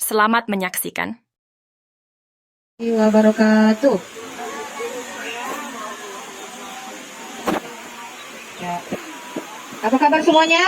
Selamat menyaksikan. Wabarakatuh. Ya. Apa kabar semuanya?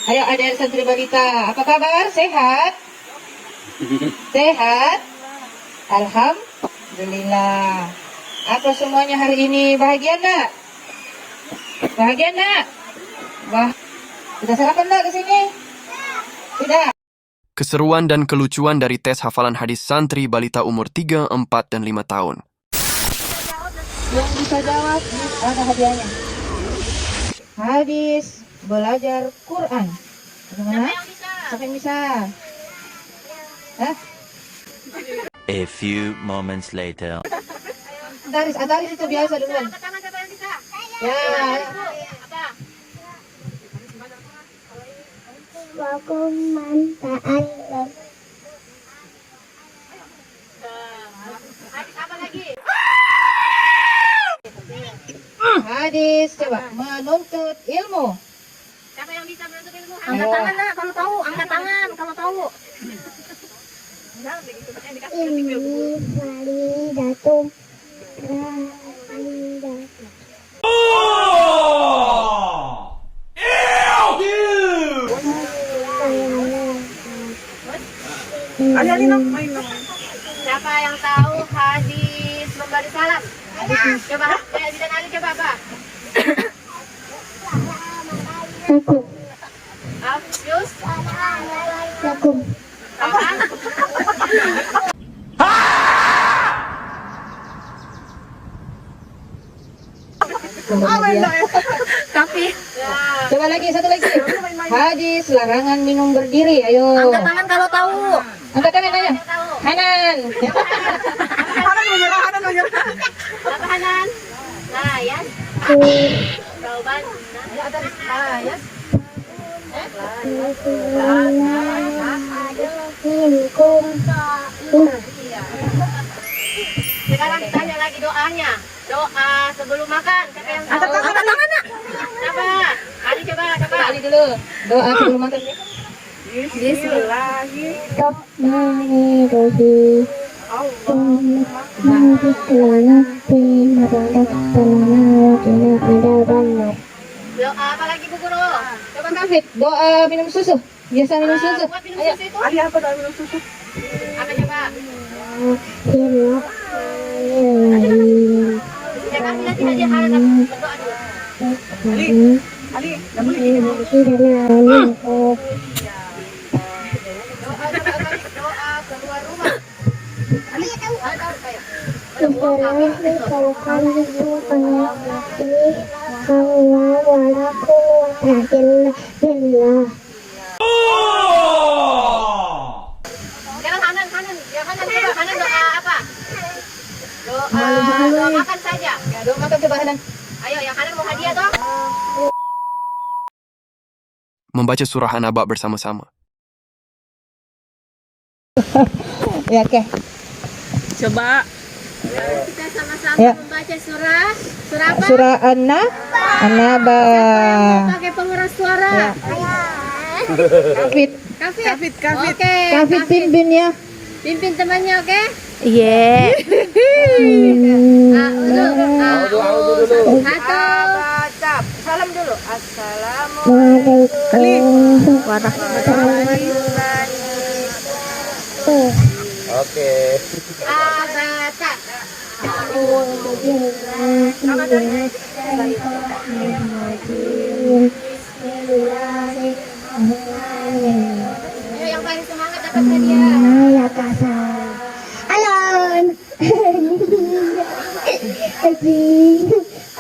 Ayo adik santri balita, apa kabar? Sehat? Sehat? Alhamdulillah. Apa semuanya hari ini bahagia enggak? Bahagia enggak? Udah sarapan enggak ke sini? Tidak. Keseruan dan kelucuan dari tes hafalan hadis santri balita umur 3, 4, dan 5 tahun. Yang bisa jawab ada hadiahnya. Hadis belajar Quran. Bagaimana? Siapa yang bisa? Hah? A few moments later. Ataris itu biasa duluan. Ya. Hadis coba menuntut ilmu. Siapa yang bisa menuntut ilmu? Angkat tangan nak kalau tahu, angkat tangan kalau tahu. Ini validatum validatum. Siapa yang tahu hadis memberi salam? Coba, Ali dan Ali coba apa? Lakum Afyus lakum. apa? Tapi Coba lagi, satu lagi. Hadis larangan minum berdiri. Ayo. angkat tangan kalau tahu. Angkat tangan ayo. Hanan. Apa Hanan? Nah, ya. Jawaban. Nah, ya. Minkum Sekarang tanya lagi doanya. Doa sebelum makan. Siapa yang tahu? Angkat tangan nak. Siapa? Ali coba. Ali dulu. Doa sebelum makan. Bismillahirrahmanirrahim. Doa apa lagi Bu Guru? Coba Kafit, doa minum susu. Biasa minum susu. Buat minum Ayo. susu itu. Ali apa doa minum susu? Apa coba? Ya kan tidak dia harus berdoa dulu. Doa keluar rumah. Ali tahu. Sekarang Hanan. Ya Hanan coba. Hanan doa apa? Doa makan saja. Ya, doa makan coba Hanan. Ayo yang Hanan mau hadiah toh? Membaca surah An-Naba bersama-sama. Ya, oke. Coba. Kita sama-sama Ya. membaca surah apa? Surah An-Naba. Pakai pengeras suara. Ya. Kafit. Kafit. Oke. Kafit pimpin ya. Pimpin temannya, oke? Yeah. Satu. Salam dulu. Assalamualaikum warahmatullahi Abata. Ayo yang paling semangat dapat hadiah. Alon.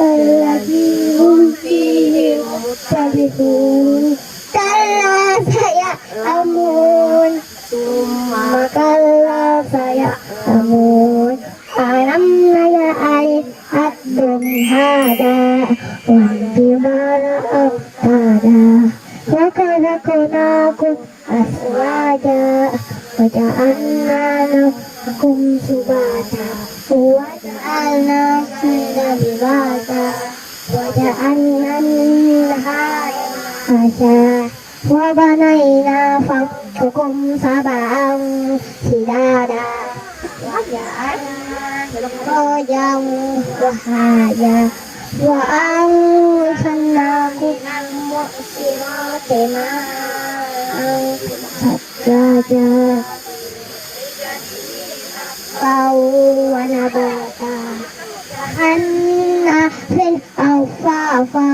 Lagi mungkin kalau saya amun kalau saya amun alam naya air adum hada wandimana abtada wakala kunakum aswaja waja'alna lakum subata waja'alna fina libata waja'alna minha asya wa banaina ربكم سبعا شدادا وجعلنا سراجا وهاجا وأنزلنا من المعصرات ماء ثجاجا ونباتا كالنخل ألفافا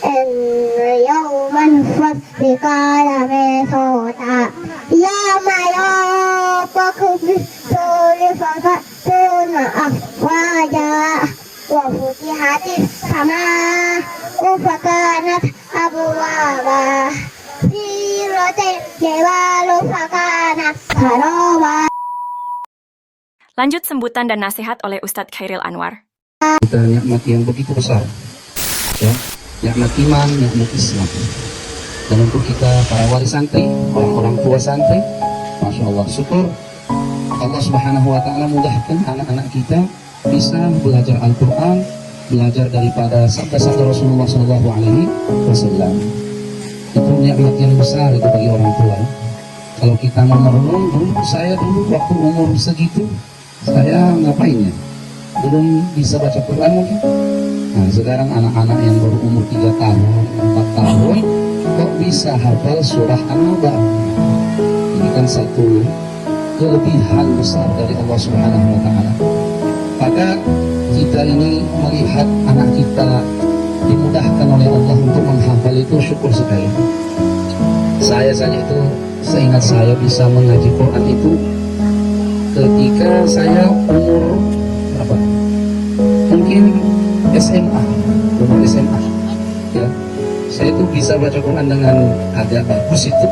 إن يوم الفصل كان ميقاتا يوم ينفخ في الصور فتأتون أفواجا وفتحت السماء فكانت أبوابا سيرت الجبال فكانت سرابا. Lanjut sambutan dan nasihat oleh Ustadz Khairil Anwar. Kita nikmat yang begitu besar, ya, nikmat iman, nikmat Islam. Dan untuk kita para wali santri, orang-orang tua santri, masya Allah, syukur Allah Subhanahu Wa Taala mudahkan anak-anak kita bisa belajar Al-Quran, belajar daripada sabda-sabda Rasulullah Sallallahu Alaihi Wasallam. Itu nikmat yang besar itu bagi orang tua. Kalau kita mau merenung, saya dulu waktu umur segitu, saya ngapain ya? Belum bisa baca Quran mungkin. Nah, sekarang anak-anak yang baru umur 3 tahun, 4 tahun, kok bisa hafal surah An-Naba? Ini kan satu kelebihan besar dari Allah Subhanahu Wa Taala. Maka kita ini melihat anak kita dimudahkan oleh Allah untuk menghafal itu, syukur sekali. Saya saja itu, seingat saya bisa mengaji Quran itu ketika saya umur berapa? Mungkin SMA, umur SMA. Ya, saya itu bisa baca Quran dengan agak bagus itu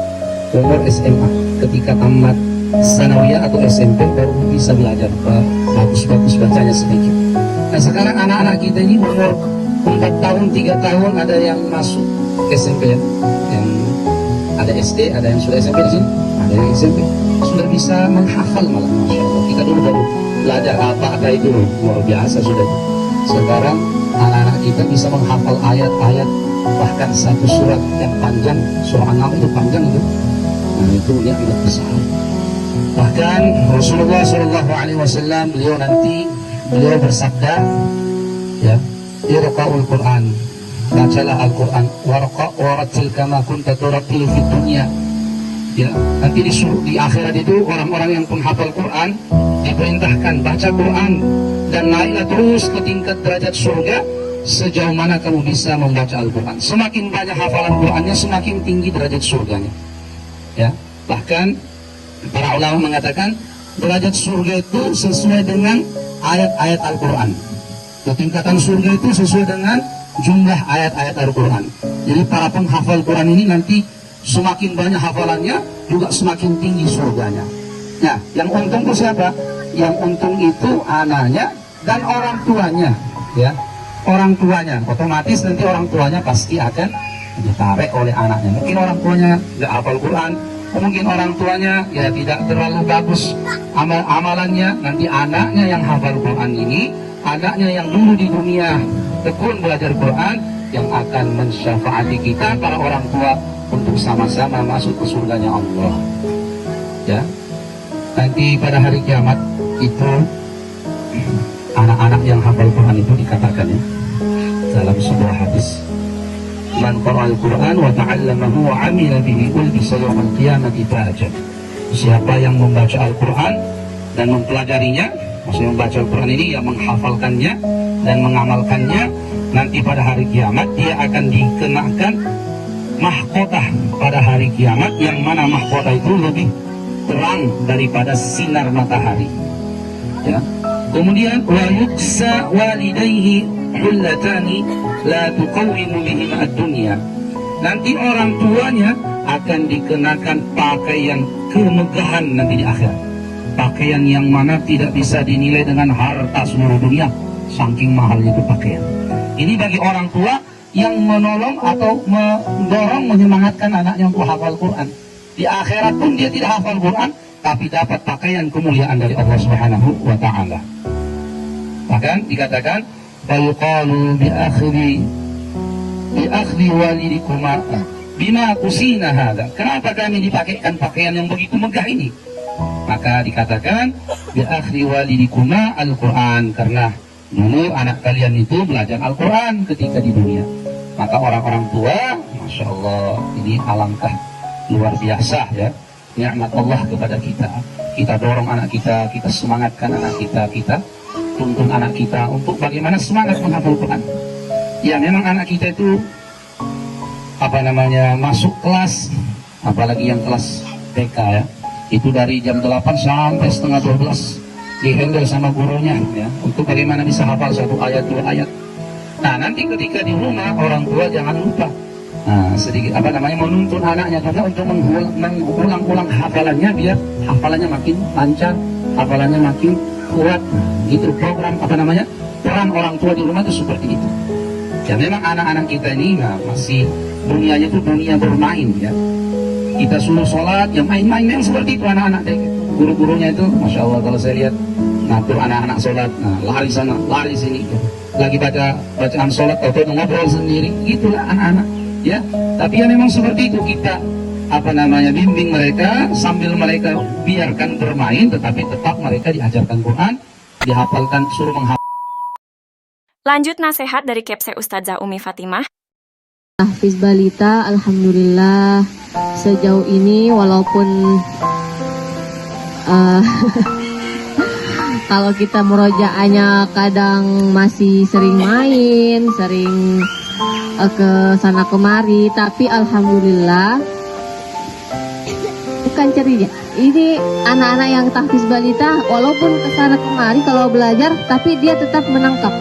umur SMA. Ketika tamat sanawiyah atau SMP baru bisa belajar bagus-bagus bacanya sedikit. Nah sekarang anak-anak kita ini umur 4 tahun, 3 tahun, ada yang masuk SMP, yang ada SD, ada yang sudah SMP di sini, ada yang SMP sudah bisa menghafal malah, masya Allah. Kita dulu baru belajar apa ada itu luar biasa sudah. Sekarang anak-anak kita bisa menghafal ayat-ayat, bahkan satu surat yang panjang, surah An-Nahl itu panjang itu. Nah itu nikmat besar. Bahkan Rasulullah Shallallahu Alaihi Wasallam beliau bersabda, ya, Iqra'ul Quran, bacalah Al-Quran, waratil kama kunta turattil fid dunya. Ya, nanti di akhirat itu orang-orang yang penghafal Quran diperintahkan baca Quran dan naiklah terus ke tingkat derajat surga sejauh mana kamu bisa membaca Al-Quran. Semakin banyak hafalan Qurannya, semakin tinggi derajat surganya. Ya, bahkan para ulama mengatakan derajat surga itu sesuai dengan ayat-ayat Al-Quran. Tingkatan surga itu sesuai dengan jumlah ayat-ayat Al-Quran. Jadi para penghafal Quran ini nanti semakin banyak hafalannya juga semakin tinggi surganya. Nah, yang untung itu siapa? Yang untung itu anaknya dan orang tuanya, ya. Orang tuanya, otomatis nanti orang tuanya pasti akan ditarik oleh anaknya. Mungkin orang tuanya nggak hafal Quran, mungkin orang tuanya ya tidak terlalu bagus amalannya, nanti anaknya yang hafal Quran ini, anaknya yang dulu di dunia tekun belajar Quran, yang akan mensyafaati kita para orang tua untuk sama-sama masuk ke surganya Allah. Ya, nanti pada hari kiamat itu anak-anak yang hafal Quran itu dikatakan, ya, dalam sebuah hadis, man qara'al Quran wa ta'allamahu wa 'amila bihi ulbisa yawmal qiyamati tajan. Siapa yang membaca Al-Quran dan mempelajarinya, maksudnya membaca Al-Quran ini yang menghafalkannya dan mengamalkannya, nanti pada hari kiamat dia akan dikenakan mahkota pada hari kiamat, yang mana mahkota itu lebih terang daripada sinar matahari. Ya. Kemudian wa yuksa walidayhi hullatani la tuqawwimu bihima ad-dunya. Nanti orang tuanya akan dikenakan pakaian kemegahan nanti di akhirat. Pakaian yang mana tidak bisa dinilai dengan harta seluruh dunia, saking mahalnya itu pakaian. Ini bagi orang tua yang menolong atau mendorong, menyemangatkan anaknya untuk hafal Quran. Di akhirat pun dia tidak hafal Quran, tapi dapat pakaian kemuliaan dari Allah Subhanahu wa Ta'ala. Bahkan dikatakan, "Fayuqalu bi akhri walidikuma bima kusina hada. Kenapa kami dipakaikan pakaian yang begitu megah ini? Maka dikatakan bi akhri walidikuma Al-Quran, karena dulu anak kalian itu belajar Al-Quran ketika di dunia. Maka orang-orang tua, Masya Allah, ini alangkah luar biasa ya, nikmat Allah kepada kita. Kita dorong anak kita semangatkan anak kita tuntun anak kita untuk bagaimana semangat menghafal Quran. Ya memang anak kita itu masuk kelas, apalagi yang kelas TK ya, itu dari jam 8 sampai setengah 12 dihandle sama gurunya ya, untuk bagaimana bisa hafal 1 ayat 2 ayat. Nah nanti ketika di rumah orang tua jangan lupa sedikit menuntun anaknya juga untuk mengulang-ulang hafalannya, biar hafalannya makin lancar, hafalannya makin kuat. Gitu program peran orang tua di rumah itu seperti itu. Ya memang anak-anak kita ini masih dunianya itu dunia bermain ya. Kita suruh sholat, ya main-main yang seperti itu anak-anak deh. Guru-gurunya itu, Masya Allah kalau saya lihat ngatur anak-anak sholat, lari sana, lari sini. Lagi bacaan sholat atau ngobrol sendiri, gitulah anak-anak. Ya, tapi ya memang seperti itu kita bimbing mereka sambil mereka biarkan bermain, tetapi tetap mereka diajarkan Quran, dihafalkan, suruh menghafal. Lanjut nasihat dari Kepse Ustazah Umi Fatimah. Hafiz balita, alhamdulillah sejauh ini walaupun kalau kita murojaahnya kadang masih sering main, sering ke sana kemari, tapi alhamdulillah bukan ceria. Ini anak-anak yang tahfiz balita walaupun ke sana kemari kalau belajar, tapi dia tetap menangkap.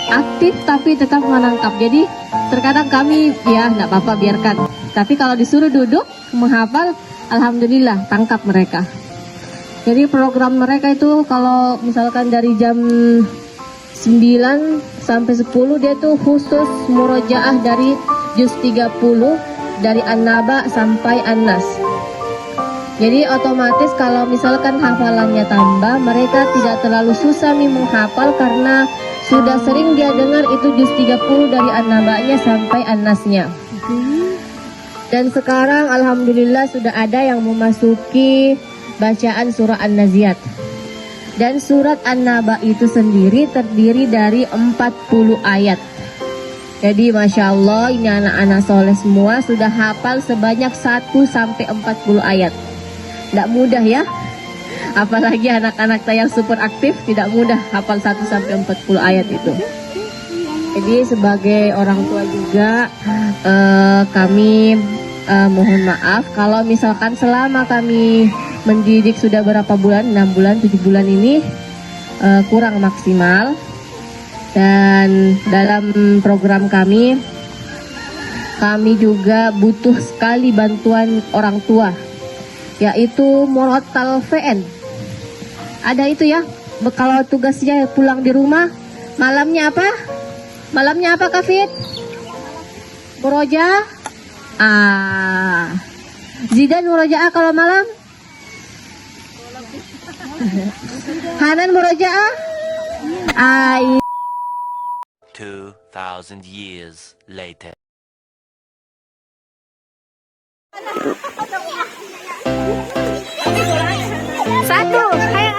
Aktif tapi tetap menangkap. Jadi terkadang kami ya enggak apa-apa biarkan, tapi kalau disuruh duduk menghafal, alhamdulillah tangkap mereka. Jadi program mereka itu kalau misalkan dari jam 9 sampai 10 dia tuh khusus murojaah dari juz 30 dari An-Naba sampai An-Nas. Jadi otomatis kalau misalkan hafalannya tambah, mereka tidak terlalu susah menghafal karena sudah sering dia dengar itu juz 30 dari An-Naba'nya sampai An-Nasnya. Dan sekarang alhamdulillah sudah ada yang memasuki bacaan surah An-Naziat. Dan surat An-Naba itu sendiri terdiri dari 40 ayat. Jadi Masya Allah, ini anak-anak soleh semua sudah hafal sebanyak 1 sampai 40 ayat. Tidak mudah ya. Apalagi anak-anak yang super aktif tidak mudah hafal 1 sampai 40 ayat itu. Jadi sebagai orang tua juga kami mohon maaf kalau misalkan selama kami mendidik sudah berapa bulan, 6 bulan, 7 bulan ini kurang maksimal. Dan dalam program kami juga butuh sekali bantuan orang tua, yaitu Murattal VN. Ada itu ya, kalau tugasnya pulang di rumah, malamnya apa? Malamnya apa Kak Fit? Murojaah? Zidan murojaah kalau malam? Hanan murojaah? 2,000 years later. Satu, kayak